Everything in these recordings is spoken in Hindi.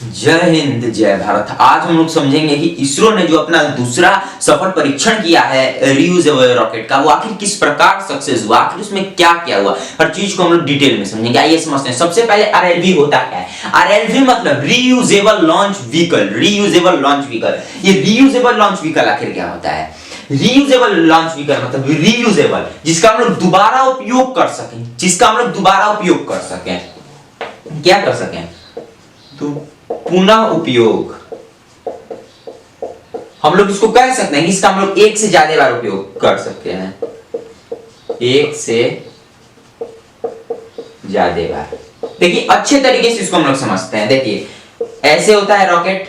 जय हिंद जय भारत। आज हम लोग समझेंगे कि इसरो ने जो अपना दूसरा सफल परीक्षण किया है रीयूजेबल रॉकेट का, वो आखिर किस प्रकार सक्सेस हुआ, आखिर उसमें क्या क्या हुआ, हर चीज को हम लोग डिटेल में समझेंगे। आइए समझते हैं। सबसे पहले आरएलवी होता है। आरएलवी मतलब reusable launch vehicle. Reusable launch vehicle, ये रीयूजेबल लॉन्च व्हीकल आखिर क्या होता है? रीयूजेबल लॉन्च व्हीकल मतलब रीयूजेबल, जिसका हम लोग दोबारा उपयोग कर सकें, जिसका हम लोग दोबारा उपयोग कर सकें। क्या कर सकें? तो पुनः उपयोग। हम लोग इसको कह सकते हैं, इसका हम लोग एक से ज्यादा बार उपयोग कर सकते हैं, एक से ज्यादा बार। देखिए अच्छे तरीके से इसको हम लोग समझते हैं। देखिए ऐसे होता है रॉकेट,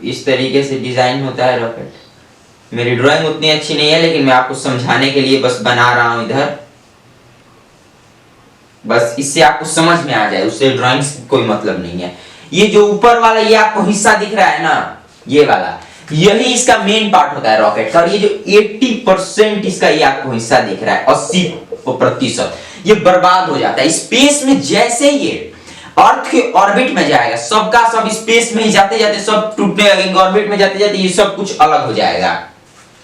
इस तरीके से डिजाइन होता है रॉकेट। मेरी ड्राइंग उतनी अच्छी नहीं है, लेकिन मैं आपको समझाने के लिए बस बना रहा हूं इधर, बस इससे आपको समझ में आ जाए, उससे ड्राइंग से कोई मतलब नहीं है। ये जो ऊपर वाला ये आपको हिस्सा दिख रहा है ना, ये वाला, यही इसका मेन पार्ट होता है रॉकेट का। और ये जो 80% इसका ये आपको हिस्सा दिख रहा है, 80%, ये बर्बाद हो जाता है स्पेस में। जैसे ये अर्थ के ऑर्बिट में जाएगा, सबका सब स्पेस में ही जाते जाते सब टूटने लगेंगे, ऑर्बिट में जाते जाते ये सब कुछ अलग हो जाएगा।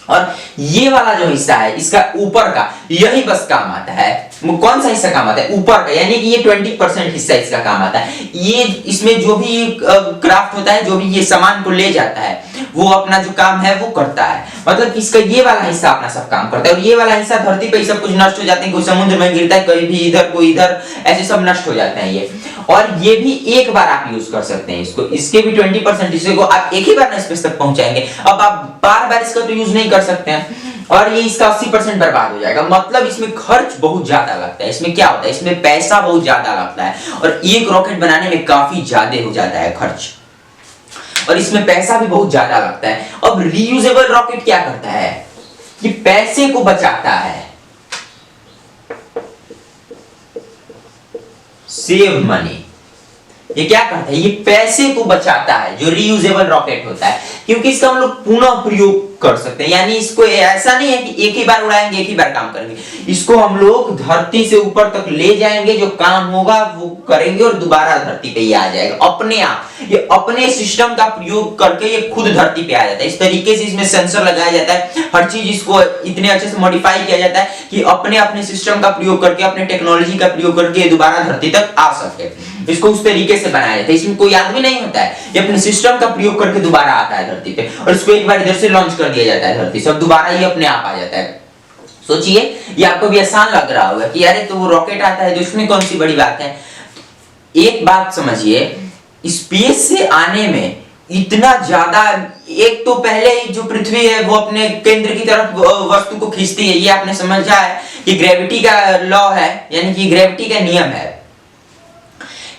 और ये वाला जो हिस्सा है इसका ऊपर का, यही बस काम आता है। कौन सा हिस्सा काम आता है? ऊपर का, यानी कि ये 20% हिस्सा इसका काम आता है। ये इसमें जो भी क्राफ्ट होता है, जो भी ये सामान को ले जाता है, वो अपना जो काम है वो करता है। मतलब इसका ये वाला हिस्सा अपना सब काम करता है। और ये वाला हिस्सा धरती पे सब कुछ नष्ट हो जाते हैं, कोई समुद्र में गिरता है, कहीं भी इधर कोई इधर, ऐसे सब नष्ट हो जाते हैं ये। और ये भी एक बार आप यूज कर सकते हैं इसको, इसके भी 20% हिस्से को आप एक ही बार स्पेस तक पहुंचाएंगे। अब आप बार बार इसका तो यूज नहीं कर सकते हैं, और ये इसका 80% बर्बाद हो जाएगा। मतलब इसमें खर्च बहुत ज्यादा लगता है। इसमें क्या होता है? इसमें पैसा बहुत ज्यादा लगता है, और एक रॉकेट बनाने में काफी ज्यादा हो जाता है खर्च, और इसमें पैसा भी बहुत ज्यादा लगता है। अब रीयूजेबल रॉकेट क्या करता है? ये पैसे को बचाता है, सेव मनी। ये क्या करता है? ये पैसे को बचाता है, जो रीयूजेबल रॉकेट होता है, क्योंकि इसका हम लोग पुनः प्रयोग कर सकते हैं। यानी इसको ऐसा नहीं है कि एक ही बार उड़ाएंगे एक ही बार काम करेंगे, इसको हम लोग धरती से ऊपर तक ले जाएंगे, जो काम होगा वो करेंगे और दोबारा धरती पे ये आ जाएगा अपने आप। ये अपने सिस्टम का प्रयोग करके ये खुद धरती पे आ जाता है। इस तरीके से इसमें सेंसर लगाया जाता है, हर चीज इसको इतने अच्छे से मॉडिफाई किया जाता है कि अपने अपने सिस्टम का प्रयोग करके, अपने टेक्नोलॉजी का प्रयोग करके दोबारा धरती तक आ सके। इसको उस तरीके से बनाया जाता है। इसमें कोई आदमी नहीं होता है, ये अपने सिस्टम का प्रयोग करके दोबारा आता है धरती पे, और इसको एक बार इधर से लॉन्च कर दिया जाता है धरती से, अब दोबारा ये अपने आप आ जाता है। सोचिए, ये आपको भी आसान लग रहा होगा कि अरे तो वो रॉकेट आता है तो इसमें कौन सी बड़ी बात है। एक बात समझिए, स्पेस से आने में इतना ज्यादा, एक तो पहले जो पृथ्वी है वो अपने केंद्र की तरफ वस्तु को खींचती है, ये आपने समझा है कि ग्रेविटी का लॉ है, यानी कि ग्रेविटी का नियम है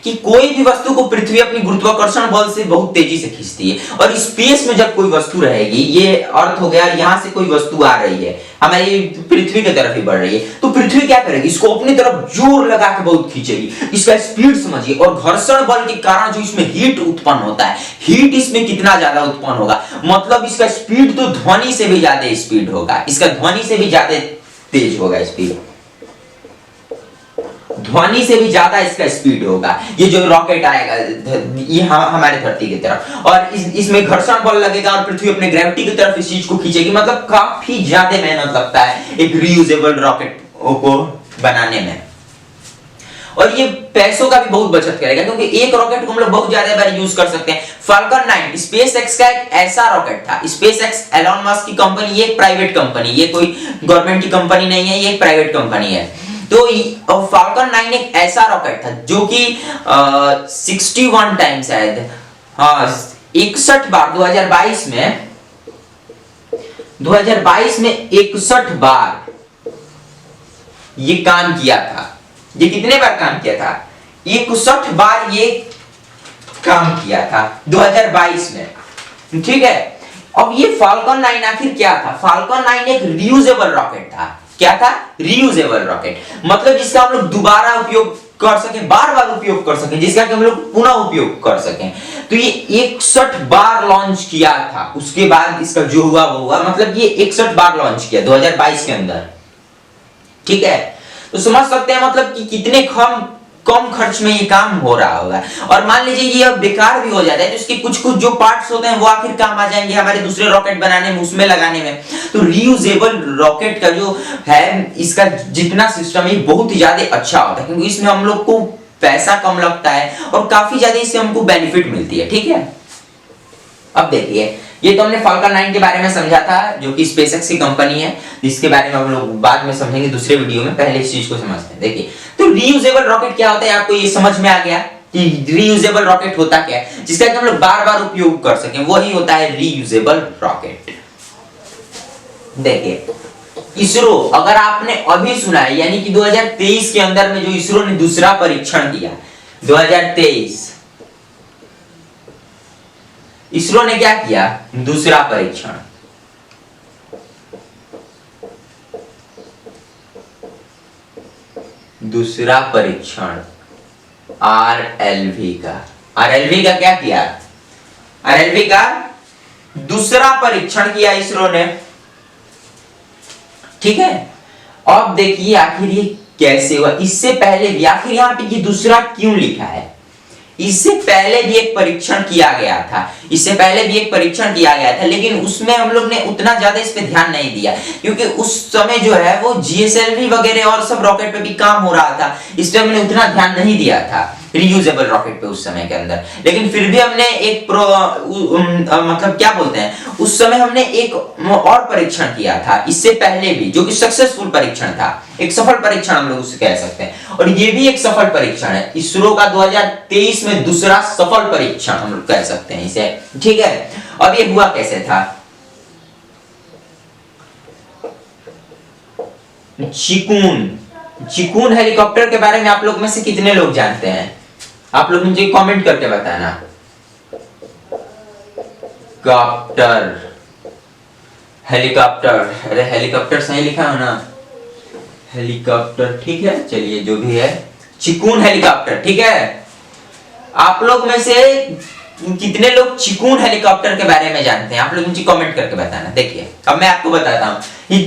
कि कोई भी वस्तु को पृथ्वी अपनी गुरुत्वाकर्षण बल से बहुत तेजी से खींचती है। और स्पेस में जब कोई वस्तु रहेगी, ये अर्थ हो गया, यहां से कोई वस्तु आ रही है, हमारी पृथ्वी की तरफ ही बढ़ रही है, तो पृथ्वी क्या करेगी? इसको अपनी तरफ जोर लगा के बहुत खींचेगी। इसका स्पीड समझिए, और घर्षण बल के कारण जो इसमें हीट उत्पन्न होता है, हीट इसमें कितना ज्यादा उत्पन्न होगा, मतलब इसका स्पीड तो ध्वनि से भी ज्यादा स्पीड होगा, इसका ध्वनि से भी ज्यादा तेज होगा स्पीड, ध्वनि से भी ज्यादा इसका स्पीड होगा। ये जो रॉकेट आएगा ये हमारे धरती की तरफ, और इसमें घर्षण बल लगेगा और पृथ्वी अपने ग्रेविटी की तरफ इस चीज को खींचेगी। मतलब काफी ज्यादा मेहनत लगता है एक रीयूजेबल रॉकेट को बनाने में, और ये पैसों का भी बहुत बचत करेगा, क्योंकि एक रॉकेट को हम लोग बहुत ज्यादा बार यूज कर सकते हैं। फाल्कन 9 स्पेसएक्स का एक ऐसा रॉकेट था। स्पेसएक्स एलन मस्क की कंपनी, ये एक प्राइवेट कंपनी, ये कोई गवर्नमेंट की कंपनी नहीं है, ये एक प्राइवेट कंपनी है। तो फाल्कन 9 एक ऐसा रॉकेट था जो कि 61 टाइम्स शायद, हाँ 61 बार 2022 में 61 बार ये काम किया था। ये कितने बार काम किया था? 61 बार ये काम किया था 2022 में, ठीक है। अब ये फाल्कन 9 आखिर क्या था? फाल्कन 9 एक रीयूजेबल रॉकेट था। क्या था? रीयूजेबल रॉकेट, मतलब जिसका हम लोग दोबारा उपयोग कर सके, बार बार उपयोग कर सके, जिसका कि हम लोग पुनः उपयोग कर सकें। तो ये 61 बार लॉन्च किया था, उसके बाद इसका जो हुआ वो हुआ, मतलब ये 61 बार लॉन्च किया 2022 के अंदर, ठीक है। तो समझ सकते हैं मतलब कि कितने कम खर्च में ये काम हो रहा होगा। और मान लीजिए ये अब बेकार भी हो जाता है तो इसके कुछ कुछ जो पार्ट्स होते हैं वो आखिर काम आ जाएंगे हमारे दूसरे रॉकेट बनाने में, उसमें लगाने में। तो रीयूजेबल रॉकेट का जो है इसका जितना सिस्टम है बहुत ही ज्यादा अच्छा होता है, क्योंकि इसमें हम लोग को पैसा कम लगता है और काफी ज्यादा इससे हमको बेनिफिट मिलती है। ठीक है, अब देखिए ये तो हमने फाल्कन 9 के बारे में समझा था, जो कि स्पेसएक्स की कंपनी है, जिसके बारे में हम लोग बाद में समझेंगे दूसरे वीडियो में। पहले इस चीज को समझते हैं। देखिए तो रीयूजेबल रॉकेट क्या होता है, आपको ये समझ में आ गया कि रीयूजेबल रॉकेट होता क्या है, जिसका कि हम लोग बार बार उपयोग कर सकें, वही होता है रीयूजेबल रॉकेट। देखिए इसरो, अगर आपने अभी सुना है, यानी कि 2023 के अंदर में जो इसरो ने दूसरा परीक्षण किया, 2023 इसरो ने क्या किया, दूसरा परीक्षण। दूसरा परीक्षण आरएलवी का। आरएलवी का क्या किया, आरएलवी का दूसरा परीक्षण किया इसरो ने। ठीक है, अब देखिए आखिर ये कैसे हुआ। इससे पहले भी, आखिर यहां पे ये दूसरा क्यों लिखा है, इससे पहले भी एक परीक्षण किया गया था, इससे पहले भी एक परीक्षण किया गया था, लेकिन उसमें हम लोग ने उतना ज्यादा इस पे ध्यान नहीं दिया, क्योंकि उस समय जो है वो जीएसएलवी वगैरह और सब रॉकेट पे भी काम हो रहा था, इसलिए हमने उतना ध्यान नहीं दिया था रीयूजेबल रॉकेट पे उस समय के अंदर। लेकिन फिर भी हमने एक मतलब क्या बोलते हैं, उस समय हमने एक और परीक्षण किया था इससे पहले भी, जो कि सक्सेसफुल परीक्षण था, एक सफल परीक्षण हम लोग उसे कह सकते हैं। और ये भी एक सफल परीक्षण है, इसरो का 2023 में दूसरा सफल परीक्षण हम लोग कह सकते हैं इसे। ठीक है, अब ये हुआ कैसे था, चिकून हेलीकॉप्टर के बारे में आप लोग में से कितने लोग जानते हैं, आप लोग मुझे कमेंट करके बताना। कॉप्टर, हेलीकॉप्टर, अरे हेलीकॉप्टर सही लिखा है ना, हेलीकॉप्टर, ठीक है, चलिए जो भी है, चिकून हेलीकॉप्टर। ठीक है, आप लोग में से कितने लोग चिकून हेलीकॉप्टर के बारे में जानते हैं, आप लोग मुझे कमेंट करके बताना। देखिए अब मैं आपको बताता हूं,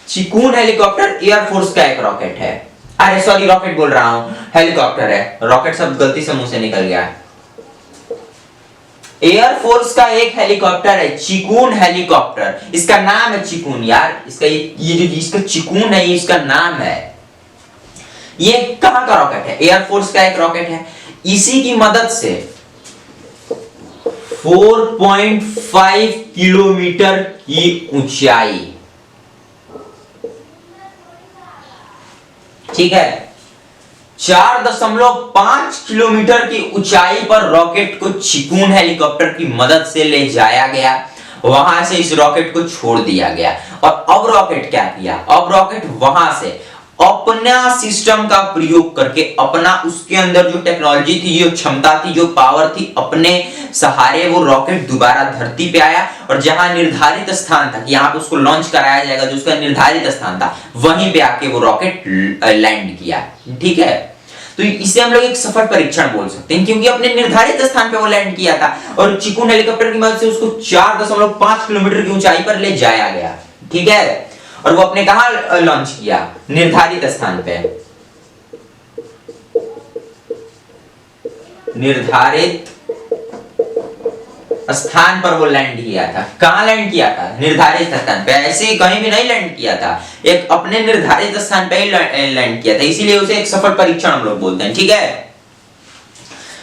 चिकून हेलीकॉप्टर एयरफोर्स का एक रॉकेट है, अरे सॉरी रॉकेट बोल रहा हूं, हेलीकॉप्टर है, रॉकेट शब्द गलती से मुंह से निकल गया। एयरफोर्स का एक हेलीकॉप्टर है चिकून हेलीकॉप्टर, इसका नाम है चिकून यार, इसका ये जो इसका चिकून है, इसका नाम है। ये कहां का रॉकेट है, एयरफोर्स का एक रॉकेट है, इसी की मदद से 4.5 किलोमीटर की ऊंचाई, ठीक है, 4.5 किलोमीटर की ऊंचाई पर रॉकेट को चिकून हेलीकॉप्टर की मदद से ले जाया गया, वहां से इस रॉकेट को छोड़ दिया गया। और अब रॉकेट क्या किया, अब रॉकेट वहां से अपना सिस्टम का प्रयोग करके, अपना उसके अंदर जो टेक्नोलॉजी थी, जो क्षमता थी, जो पावर थी, अपने सहारे वो रॉकेट दोबारा धरती पे आया और जहां निर्धारित स्थान था कि यहां पे उसको लॉन्च कराया जाएगा, जो उसका निर्धारित स्थान था, वहीं पे आके वो रॉकेट लैंड किया। ठीक है, तो इसे हम लोग एक सफल परीक्षण बोल सकते हैं, क्योंकि अपने निर्धारित स्थान पे वो लैंड किया था और चिकून हेलीकॉप्टर की मदद से उसको 4.5 किलोमीटर की ऊंचाई पर ले जाया गया। ठीक है, और वो अपने कहां लॉन्च किया, निर्धारित स्थान पे, निर्धारित स्थान पर वो लैंड किया था। कहां लैंड किया था, निर्धारित स्थान पे, ऐसे ही कहीं भी नहीं लैंड किया था, एक अपने निर्धारित स्थान पे ही लैंड किया था, इसीलिए उसे एक सफल परीक्षण हम लोग बोलते हैं। ठीक है,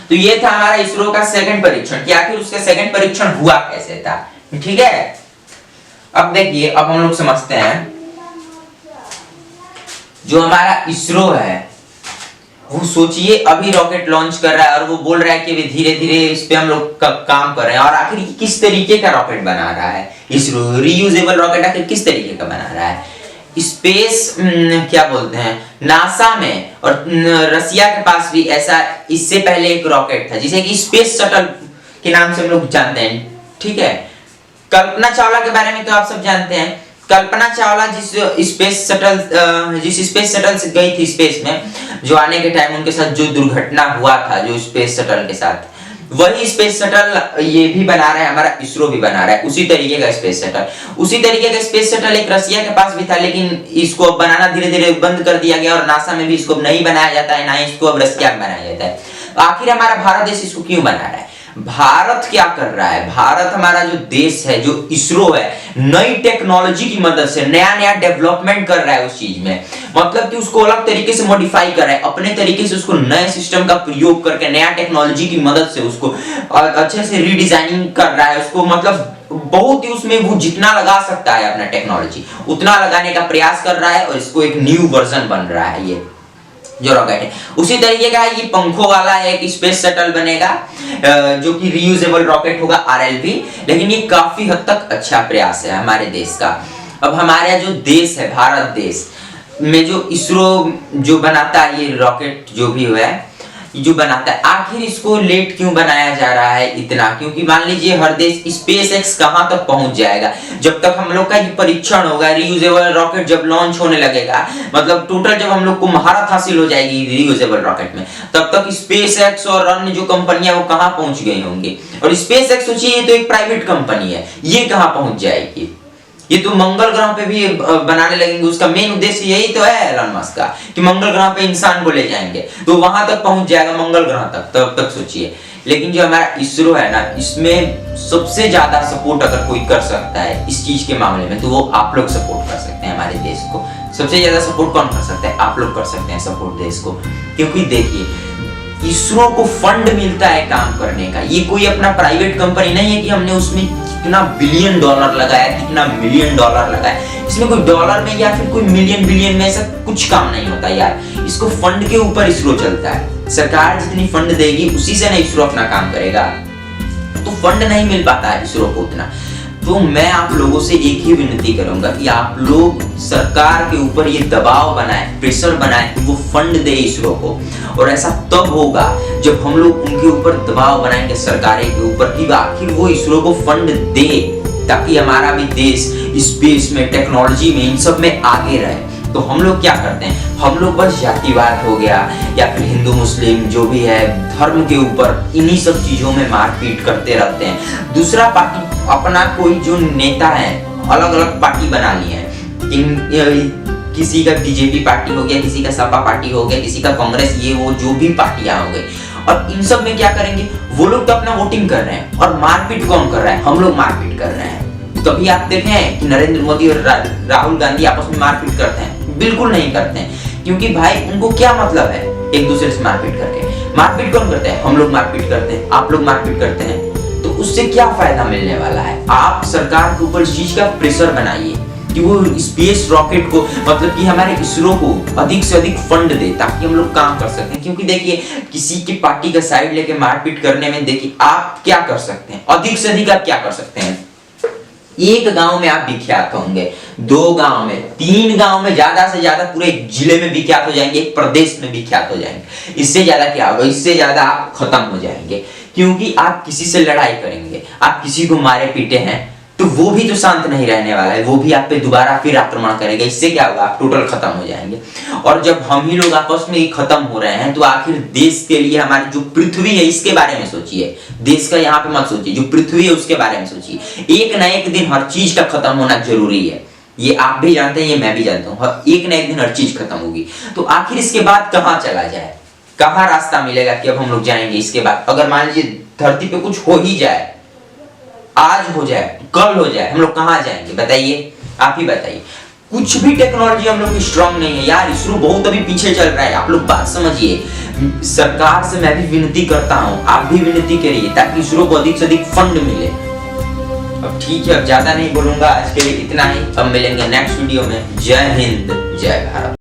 तो ये था हमारा इसरो का सेकंड परीक्षण कि आखिर उसका सेकंड परीक्षण हुआ कैसे था। ठीक है, अब देखिए, अब हम लोग समझते हैं जो हमारा इसरो है, वो सोचिए अभी रॉकेट लॉन्च कर रहा है और वो बोल रहा है कि धीरे धीरे इस पे हम लोग काम कर रहे हैं, और आखिर किस तरीके का रॉकेट बना रहा है इसरो, रीयूजेबल रॉकेट आखिर किस तरीके का बना रहा है। स्पेस क्या बोलते हैं, नासा में और रसिया के पास भी ऐसा इससे पहले एक रॉकेट था जिसे कि स्पेस शटल के नाम से हम लोग जानते हैं। ठीक है, कल्पना चावला के बारे में तो आप सब जानते हैं, कल्पना चावला जिस स्पेस शटल से गई थी स्पेस में, जो आने के टाइम उनके साथ जो दुर्घटना हुआ था, जो स्पेस शटल के साथ, वही स्पेस शटल ये भी बना रहा है, हमारा इसरो भी बना रहा है उसी तरीके का स्पेस शटल। उसी तरीके का स्पेस शटल एक रसिया के पास भी था, लेकिन इसको अब बनाना धीरे धीरे बंद कर दिया गया और नासा में भी इसको नहीं बनाया जाता है, ना ही इसको अब रसिया में बनाया जाता है। आखिर हमारा भारत देश इसको क्यों बना रहा है? भारत क्या कर रहा है? भारत हमारा जो देश है, जो इसरो है, नई टेक्नोलॉजी की मदद से नया नया डेवलपमेंट कर रहा है उस चीज में, मतलब कि उसको अलग तरीके से मॉडिफाई कर रहा है, अपने तरीके से उसको नए सिस्टम का प्रयोग करके नया टेक्नोलॉजी की मदद से उसको अच्छे से रीडिजाइनिंग कर रहा है उसको, मतलब बहुत ही उसमें वो जितना लगा सकता है अपना टेक्नोलॉजी उतना लगाने का प्रयास कर रहा है और इसको एक न्यू वर्जन बन रहा है ये जो रॉकेट है। उसी तरीके का ये पंखों वाला एक स्पेस शटल बनेगा जो कि रीयूजेबल रॉकेट होगा RLV, लेकिन ये काफी हद तक अच्छा प्रयास है हमारे देश का। अब हमारा जो देश है, भारत देश में जो इसरो जो बनाता है ये रॉकेट जो भी है जो बनाता है, आखिर इसको लेट क्यों बनाया जा रहा है इतना? क्योंकि मान लीजिए हर देश SpaceX कहां तक पहुंच जाएगा जब तक हम लोग का ये परीक्षण होगा, रीयूजेबल रॉकेट जब लॉन्च होने लगेगा, मतलब टोटल जब हम लोग को महारत हासिल हो जाएगी रीयूजेबल रॉकेट में, तब तक SpaceX और अन्य जो कंपनियां वो कहां पहुंच गई होंगी। और SpaceX सोचिए ये तो एक प्राइवेट कंपनी है, ये कहां पहुंच जाएगी? ये तो मंगल ग्रह पे भी बनाने लगेंगे, उसका मेन उद्देश्य यही तो है एलन मस्क का कि मंगल ग्रह पे इंसान को ले जाएंगे, तो वहां तक पहुंच जाएगा मंगल ग्रह तक, तब तक सोचिए। लेकिन जो हमारा इसरो है ना, इसमें सबसे ज्यादा सपोर्ट अगर कोई कर सकता है इस चीज के मामले में तो वो आप लोग सपोर्ट कर सकते हैं हमारे देश को। सबसे ज्यादा सपोर्ट कौन कर सकता है? आप लोग कर सकते हैं सपोर्ट देश को, क्योंकि देखिए इसरो को फंड मिलता है काम करने का, ये कोई अपना प्राइवेट कंपनी नहीं है कि हमने उसमें कितना बिलियन डॉलर लगाया, कितना मिलियन डॉलर लगाया, इसमें कोई डॉलर में या फिर कोई मिलियन बिलियन में ऐसा कुछ काम नहीं होता यार। इसको फंड के ऊपर इसरो चलता है, सरकार जितनी फंड देगी उसी से ना इसरो अपना काम करेगा, तो फंड नहीं मिल पाता है इसरो को उतना। तो मैं आप लोगों से एक ही विनती करूंगा कि आप लोग सरकार के ऊपर ये दबाव बनाए, प्रेशर बनाए कि वो फंड दे इसरो को, और ऐसा तब होगा जब हम लोग उनके ऊपर दबाव बनाएंगे सरकार के ऊपर कि आखिर वो इसरो को फंड दे, ताकि हमारा भी देश स्पेस में, टेक्नोलॉजी में, इन सब में आगे रहे। तो हम लोग क्या करते हैं? हम लोग बस जातिवाद हो गया या फिर हिंदू मुस्लिम जो भी है धर्म के ऊपर इन्हीं सब चीजों में मारपीट करते रहते हैं। दूसरा पार्टी अपना कोई जो नेता है, अलग अलग पार्टी बना ली है, किसी का बीजेपी पार्टी हो गया, किसी का सपा पार्टी हो गया, किसी का कांग्रेस, ये वो जो भी पार्टियां हो गई, और इन सब में क्या करेंगे? वो लोग तो अपना वोटिंग कर रहे हैं और मारपीट कौन कर रहा है? हम लोग मारपीट कर रहे हैं। कभी आप देखे हैं कि नरेंद्र मोदी और राहुल गांधी आपस में मारपीट करते हैं? बिल्कुल नहीं करते हैं, क्योंकि भाई उनको क्या मतलब है एक दूसरे से मारपीट करके? मारपीट कौन करते हैं? हम लोग मारपीट करते हैं, आप लोग मारपीट करते हैं, तो उससे क्या फायदा मिलने वाला है? आप सरकार के ऊपर इस चीज का प्रेशर बनाइए कि वो स्पेस रॉकेट को, मतलब कि हमारे इसरो को अधिक से अधिक फंड दे ताकि हम लोग काम कर सकते हैं। क्योंकि देखिए किसी की पार्टी का साइड लेके मारपीट करने में देखिए आप क्या कर सकते हैं, अधिक से अधिक आप क्या कर सकते हैं? एक गांव में आप विख्यात होंगे, 2 गांव में, 3 गांव में, ज्यादा से ज्यादा पूरे जिले में विख्यात हो जाएंगे, एक प्रदेश में विख्यात हो जाएंगे। इससे ज्यादा क्या होगा? इससे ज्यादा आप खत्म हो जाएंगे, क्योंकि आप किसी से लड़ाई करेंगे, आप किसी को मारे पीटे हैं तो वो भी तो शांत नहीं रहने वाला है, वो भी आप पे दोबारा फिर आक्रमण करेगा। इससे क्या होगा? आप टोटल खत्म हो जाएंगे। और जब हम ही लोग आपस में ही खत्म हो रहे हैं तो आखिर देश के लिए, हमारी जो पृथ्वी है इसके बारे में सोचिए, देश का यहाँ पे मत सोचिए, जो पृथ्वी है उसके बारे में सोचिए। एक ना एक दिन हर चीज का खत्म होना जरूरी है, ये आप भी जानते हैं, ये मैं भी जानता हूँ, एक ना एक दिन हर चीज खत्म होगी। तो आखिर इसके बाद कहाँ चला जाए? कहाँ रास्ता मिलेगा कि अब हम लोग जाएंगे इसके बाद? अगर मान लीजिए धरती पे कुछ हो ही जाए, आज हो जाए, कल हो जाए, हम लोग कहाँ जाएंगे बताइए? आप ही बताइए। कुछ भी टेक्नोलॉजी हम लोग की स्ट्रांग नहीं है यार, इसरो बहुत अभी पीछे चल रहा है, आप लोग बात समझिए। सरकार से मैं भी विनती करता हूँ, आप भी विनती करिए ताकि इसरो को अधिक से अधिक फंड मिले। अब ठीक है, अब ज्यादा नहीं बोलूंगा, आज के लिए इतना ही। अब मिलेंगे नेक्स्ट वीडियो में। जय हिंद, जय भारत।